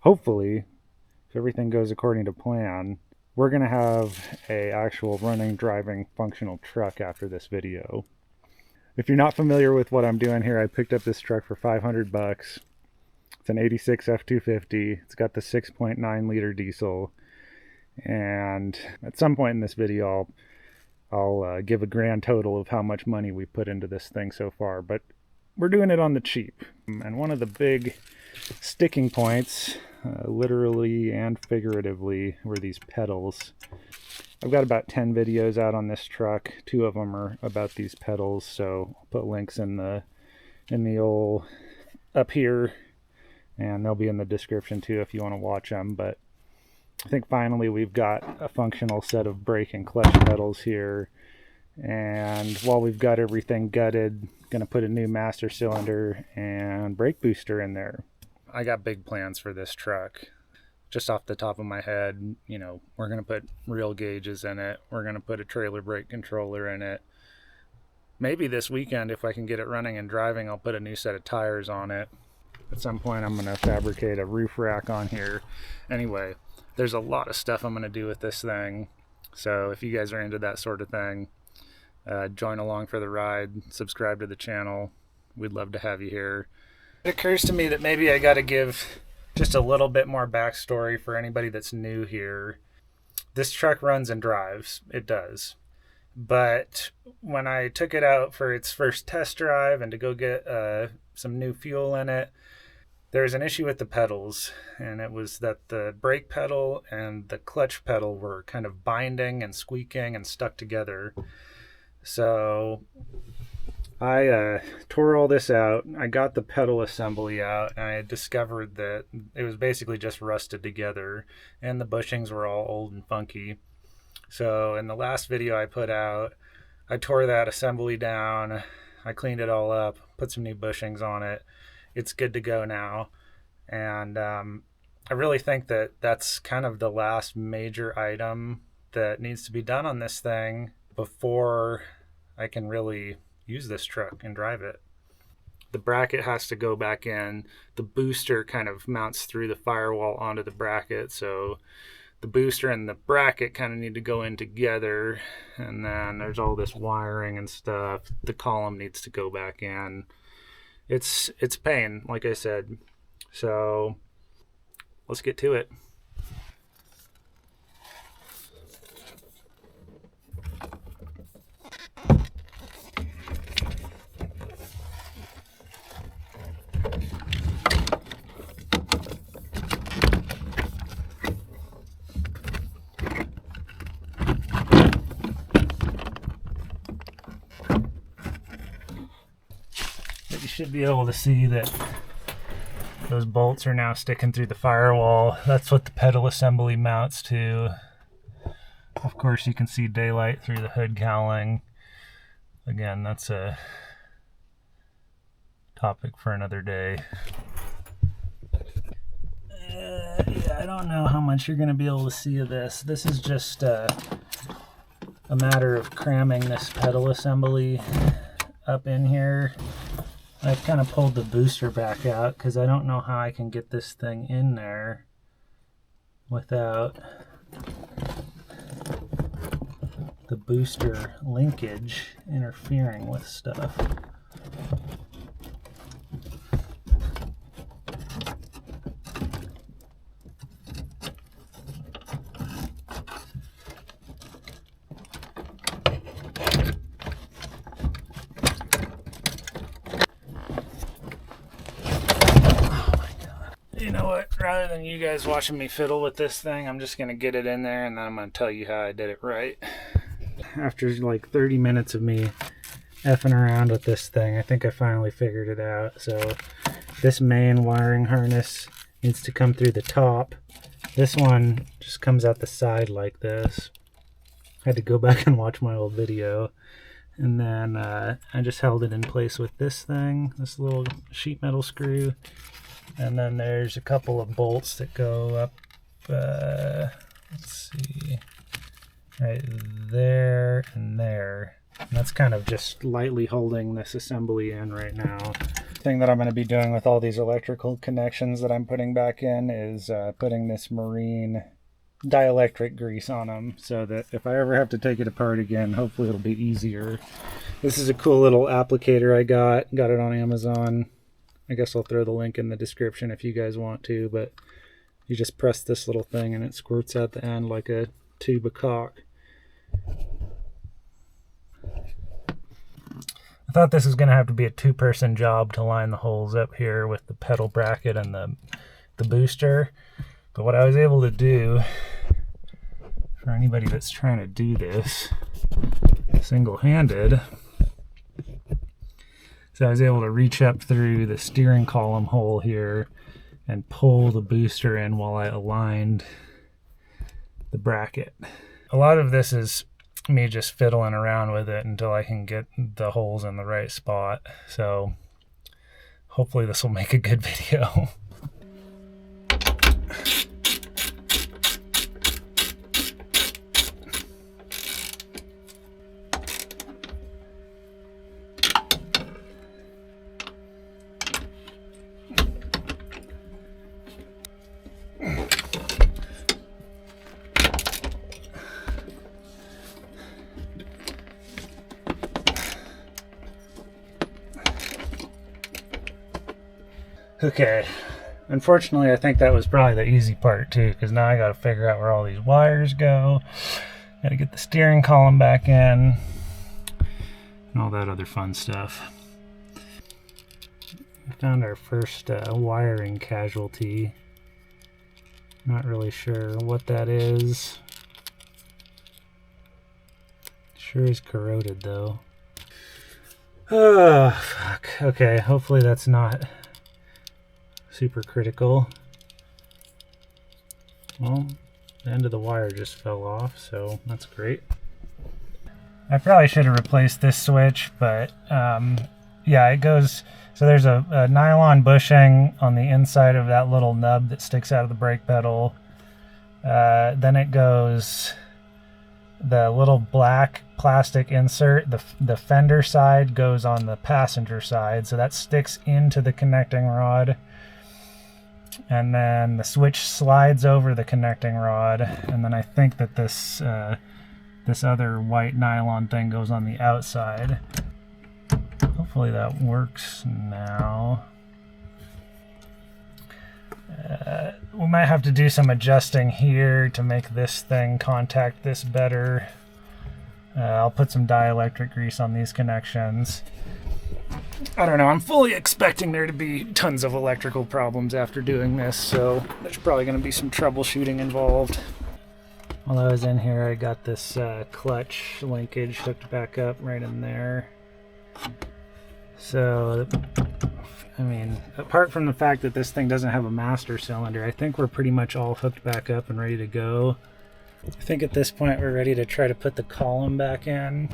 hopefully, if everything goes according to plan, we're going to have a actual running, driving, functional truck after this video. If you're not familiar with what I'm doing here, I picked up this truck for 500 bucks. It's an 86 F250. It's got the 6.9 liter diesel. And at some point in this video, I'll give a grand total of how much money we put into this thing so far. But we're doing it on the cheap. And one of the big sticking points, literally and figuratively, were these pedals. I've got about 10 videos out on this truck. 2 of them are about these pedals, so I'll put links in the old up here, and they'll be in the description too if you want to watch them. But I think finally we've got a functional set of brake and clutch pedals here. And while we've got everything gutted, gonna put a new master cylinder and brake booster in there. I got big plans for this truck. Just off the top of my head, you know, we're gonna put real gauges in it. We're gonna put a trailer brake controller in it. Maybe this weekend, if I can get it running and driving, I'll put a new set of tires on it. At some point, I'm gonna fabricate a roof rack on here. Anyway, there's a lot of stuff I'm gonna do with this thing. So if you guys are into that sort of thing, join along for the ride, subscribe to the channel. We'd love to have you here. It occurs to me that maybe I gotta give just a little bit more backstory for anybody that's new here. This truck runs and drives, it does. But when I took it out for its first test drive and to go get some new fuel in it, there was an issue with the pedals, and it was that the brake pedal and the clutch pedal were kind of binding and squeaking and stuck together. So I tore all this out. I got the pedal assembly out, and I discovered that it was basically just rusted together, and the bushings were all old and funky. So in the last video I put out, I tore that assembly down, I cleaned it all up, put some new bushings on it. It's good to go now. And I really think that that's kind of the last major item that needs to be done on this thing before I can really use this truck and drive it. The bracket has to go back in. The booster kind of mounts through the firewall onto the bracket, so the booster and the bracket kind of need to go in together, and then there's all this wiring and stuff. The column needs to go back in. It's pain, like I said. So let's get to it. You should be able to see that those bolts are now sticking through the firewall. That's what the pedal assembly mounts to. Of course, you can see daylight through the hood cowling. Again, that's a topic for another day. Yeah, I don't know how much you're going to be able to see of this. This is just a matter of cramming this pedal assembly up in here. I've kind of pulled the booster back out because I don't know how I can get this thing in there without the booster linkage interfering with stuff. You know what, rather than you guys watching me fiddle with this thing, I'm just going to get it in there and then I'm going to tell you how I did it right. After like 30 minutes of me effing around with this thing, I think I finally figured it out. So this main wiring harness needs to come through the top. This one just comes out the side like this. I had to go back and watch my old video. And then I just held it in place with this thing, this little sheet metal screw. And then there's a couple of bolts that go up, let's see, right there and there. And that's kind of just lightly holding this assembly in right now. thing that I'm going to be doing with all these electrical connections that I'm putting back in is putting this marine dielectric grease on them, so that if I ever have to take it apart again, hopefully it'll be easier. This is a cool little applicator I got it on Amazon. I guess I'll throw the link in the description if you guys want to, but you just press this little thing and it squirts out the end like a tube of caulk. I thought this was going to have to be a two-person job to line the holes up here with the pedal bracket and the booster. But what I was able to do, for anybody that's trying to do this single-handed, so I was able to reach up through the steering column hole here and pull the booster in while I aligned the bracket. A lot of this is me just fiddling around with it until I can get the holes in the right spot. So hopefully this will make a good video. Okay, unfortunately I think that was probably the easy part too, because now I got to figure out where all these wires go. Got to get the steering column back in and all that other fun stuff. We found our first wiring casualty. Not really sure what that is. Sure is corroded though. Oh fuck. Okay, hopefully that's not super critical. Well, the end of the wire just fell off, so that's great. I probably should have replaced this switch, but yeah, it goes, so there's a nylon bushing on the inside of that little nub that sticks out of the brake pedal. Then it goes, the little black plastic insert, the fender side goes on the passenger side, so that sticks into the connecting rod. And then the switch slides over the connecting rod, and then I think that this this other white nylon thing goes on the outside. Hopefully that works now. We might have to do some adjusting here to make this thing contact this better. I'll put some dielectric grease on these connections. I don't know, I'm fully expecting there to be tons of electrical problems after doing this, so there's probably going to be some troubleshooting involved. While I was in here, I got this clutch linkage hooked back up right in there. So, I mean, apart from the fact that this thing doesn't have a master cylinder, I think we're pretty much all hooked back up and ready to go. I think at this point we're ready to try to put the column back in.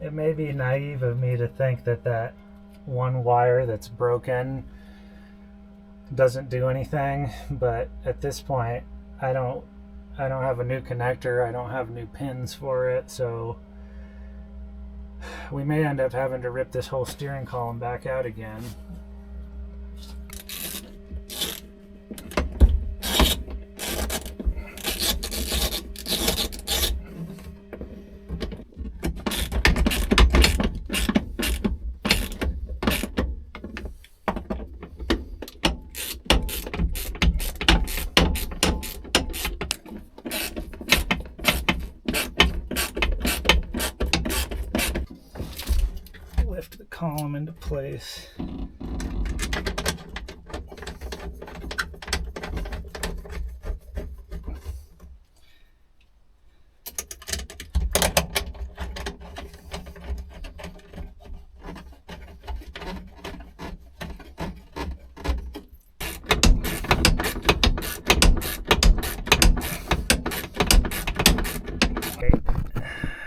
It may be naive of me to think that that one wire that's broken doesn't do anything, but at this point I don't have a new connector, I don't have new pins for it, so we may end up having to rip this whole steering column back out again. Lift the column into place. Okay,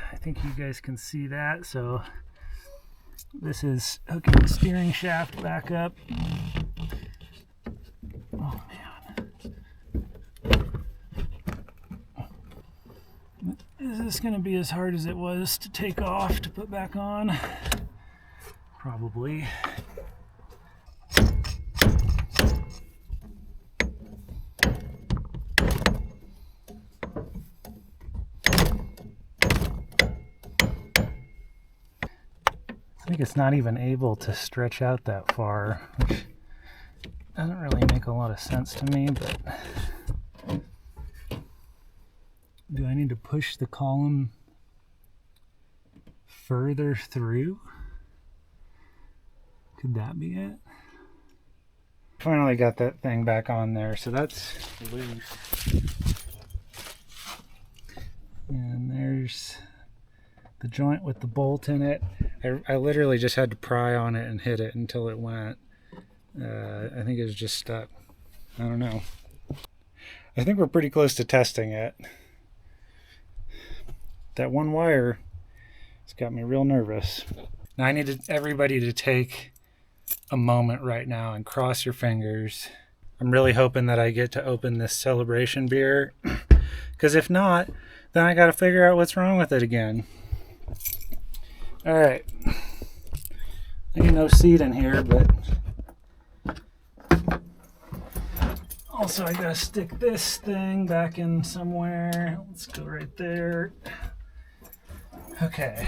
I think you guys can see that. So this is hooking the steering shaft back up. Oh man. Is this going to be as hard as it was to take off to put back on? Probably. I think it's not even able to stretch out that far, which doesn't really make a lot of sense to me, but do I need to push the column further through? Could that be it? Finally got that thing back on there, so that's loose. And there's the joint with the bolt in it. I literally just had to pry on it and hit it until it went. I think it was just stuck. I don't know. I think we're pretty close to testing it. That one wire has got me real nervous. Now I need everybody to take a moment right now and cross your fingers. I'm really hoping that I get to open this Celebration beer, because if not, then I gotta figure out what's wrong with it again. All right, ain't no seat in here, but also I gotta stick this thing back in somewhere. Let's go right there. Okay,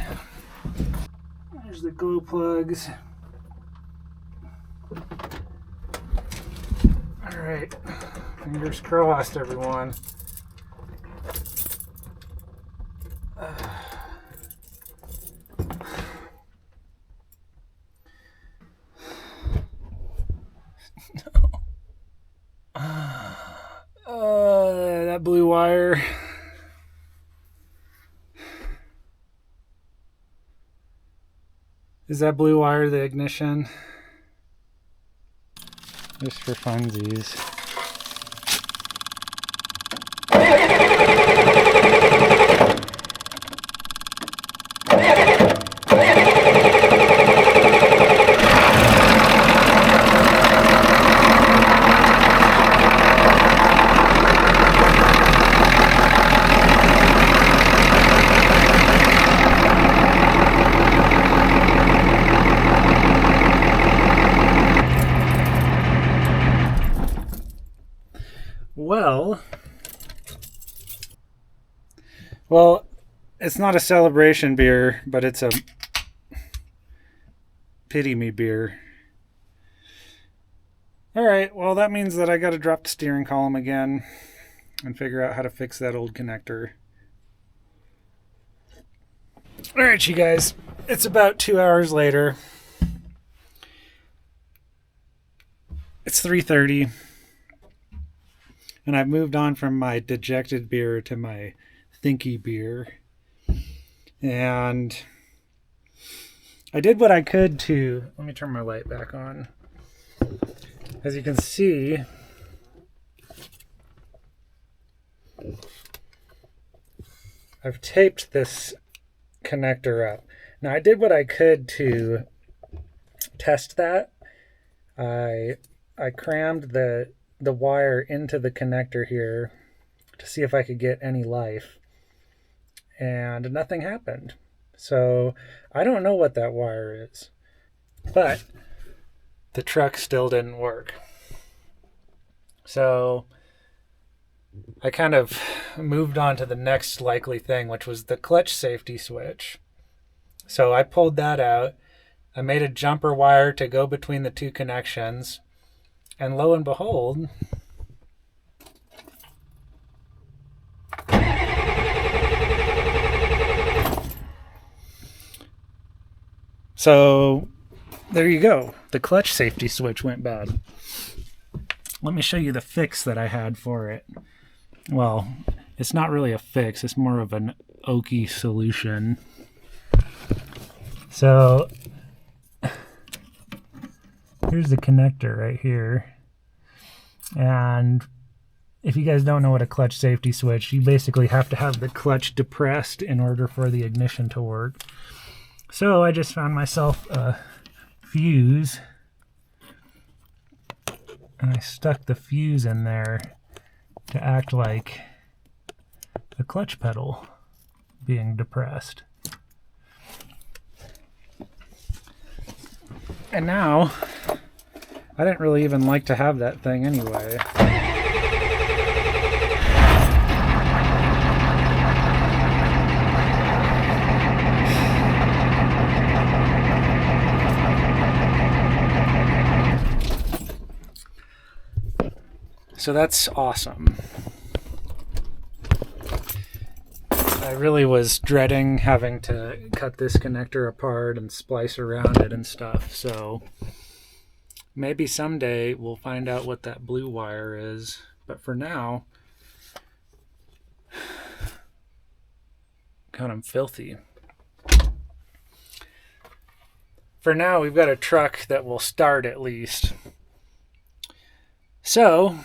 there's the glow plugs. All right, fingers crossed, everyone. That blue wire. Is that blue wire the ignition? Just for funsies. Well, it's not a Celebration beer, but it's a pity me beer. All right, well, that means that I got to drop the steering column again and figure out how to fix that old connector. All right, you guys, it's about 2 hours later. It's 3:30, and I've moved on from my dejected beer to my thinky beer, and I did what I could to, let me turn my light back on. As you can see, I've taped this connector up. Now I did what I could to test that. I crammed the wire into the connector here to see if I could get any life, and nothing happened. So I don't know what that wire is, but the truck still didn't work. So I kind of moved on to the next likely thing, which was the clutch safety switch. So I pulled that out. I made a jumper wire to go between the two connections, and lo and behold, so there you go. The clutch safety switch went bad. Let me show you the fix that I had for it. Well, it's not really a fix. It's more of an oaky solution. So here's the connector right here. And If you guys don't know what a clutch safety switch, you basically have to have the clutch depressed in order for the ignition to work. So I just found myself a fuse, and I stuck the fuse in there to act like the clutch pedal being depressed. And now, I didn't really even like to have that thing anyway. So that's awesome. I really was dreading having to cut this connector apart and splice around it and stuff, so maybe someday we'll find out what that blue wire is, but for now, God, I'm filthy. For now, we've got a truck that will start at least. So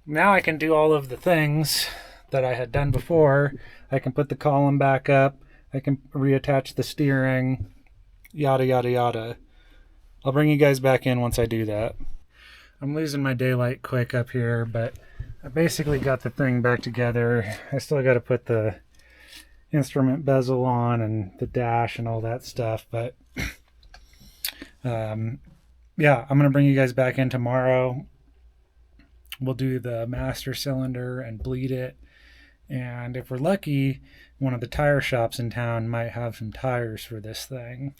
now I can do all of the things that I had done before. I can put the column back up. I can reattach the steering, yada, yada, yada. I'll bring you guys back in once I do that. I'm losing my daylight quick up here, but I basically got the thing back together. I still got to put the instrument bezel on and the dash and all that stuff, but yeah, I'm going to bring you guys back in tomorrow. We'll do the master cylinder and bleed it. And if we're lucky, one of the tire shops in town might have some tires for this thing.